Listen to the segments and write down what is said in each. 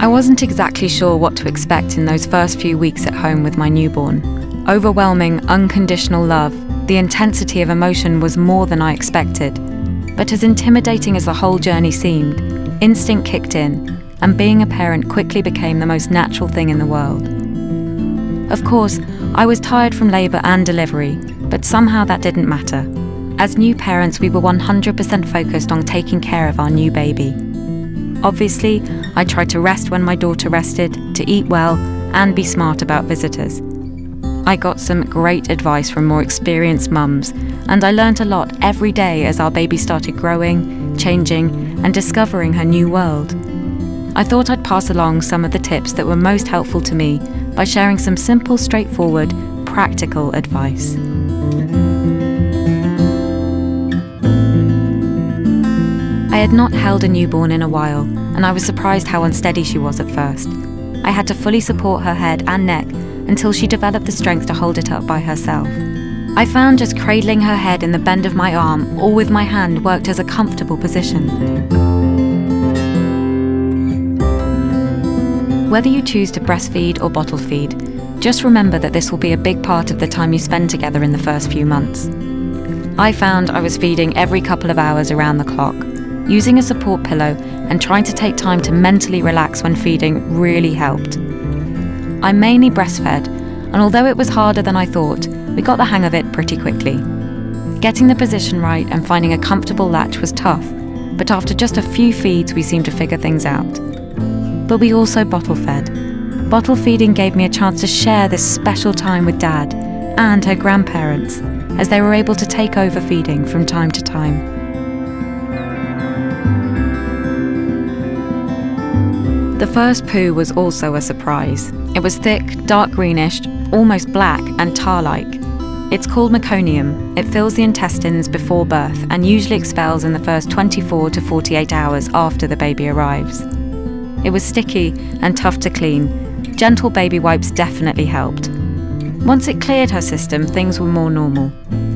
wasn't exactly sure what to expect in those first few weeks at home with my newborn. Overwhelming, unconditional love, the intensity of emotion was more than I expected. But as intimidating as the whole journey seemed, instinct kicked in, and being a parent quickly became the most natural thing in the world. Of course, I was tired from labour and delivery, but somehow that didn't matter. As new parents, we were 100% focused on taking care of our new baby. Obviously, I tried to rest when my daughter rested, to eat well, and be smart about visitors. I got some great advice from more experienced mums, and I learnt a lot every day as our baby started growing, changing, and discovering her new world. I thought I'd pass along some of the tips that were most helpful to me by sharing some simple, straightforward, practical advice. I had not held a newborn in a while, and I was surprised how unsteady she was at first. I had to fully support her head and neck until she developed the strength to hold it up by herself. I found just cradling her head in the bend of my arm or with my hand worked as a comfortable position. Whether you choose to breastfeed or bottle feed, just remember that this will be a big part of the time you spend together in the first few months. I found I was feeding every couple of hours around the clock. Using a support pillow and trying to take time to mentally relax when feeding really helped. I mainly breastfed, and although it was harder than I thought, we got the hang of it pretty quickly. Getting the position right and finding a comfortable latch was tough, but after just a few feeds we seemed to figure things out. But we also bottle fed. Bottle feeding gave me a chance to share this special time with Dad and her grandparents, as they were able to take over feeding from time to time. The first poo was also a surprise. It was thick, dark greenish, almost black and tar-like. It's called meconium. It fills the intestines before birth and usually expels in the first 24 to 48 hours after the baby arrives. It was sticky and tough to clean. Gentle baby wipes definitely helped. Once it cleared her system, things were more normal.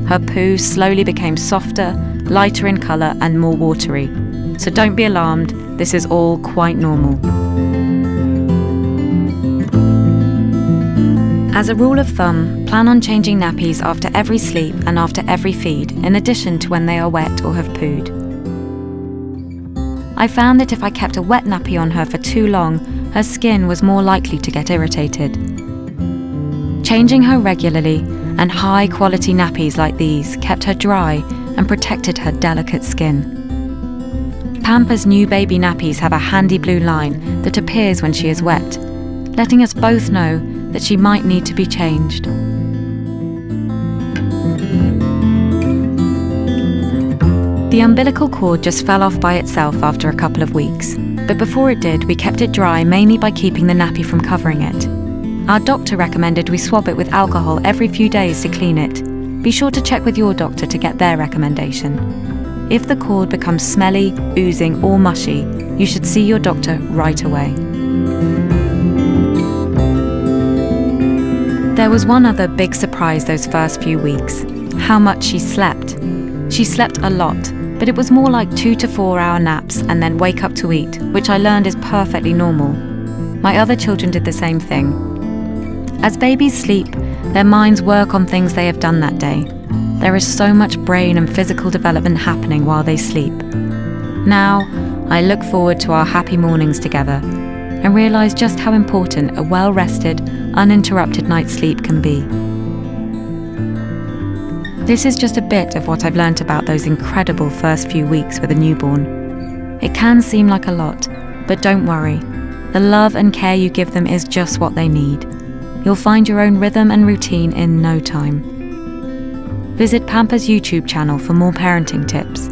Her poo slowly became softer, lighter in colour and more watery. So don't be alarmed, this is all quite normal. As a rule of thumb, plan on changing nappies after every sleep and after every feed, in addition to when they are wet or have pooed. I found that if I kept a wet nappy on her for too long, her skin was more likely to get irritated. Changing her regularly and high-quality nappies like these kept her dry and protected her delicate skin. Pampers new baby nappies have a handy blue line that appears when she is wet, letting us both know that she might need to be changed. The umbilical cord just fell off by itself after a couple of weeks, but before it did, we kept it dry mainly by keeping the nappy from covering it. Our doctor recommended we swab it with alcohol every few days to clean it. Be sure to check with your doctor to get their recommendation. If the cord becomes smelly, oozing or mushy, you should see your doctor right away. There was one other big surprise those first few weeks: how much she slept. She slept a lot, but it was more like 2 to 4 hour naps and then wake up to eat, which I learned is perfectly normal. My other children did the same thing. As babies sleep, their minds work on things they have done that day. There is so much brain and physical development happening while they sleep. Now, I look forward to our happy mornings together and realise just how important a well-rested, uninterrupted night's sleep can be. This is just a bit of what I've learnt about those incredible first few weeks with a newborn. It can seem like a lot, but don't worry. The love and care you give them is just what they need. You'll find your own rhythm and routine in no time. Visit Pampers' YouTube channel for more parenting tips.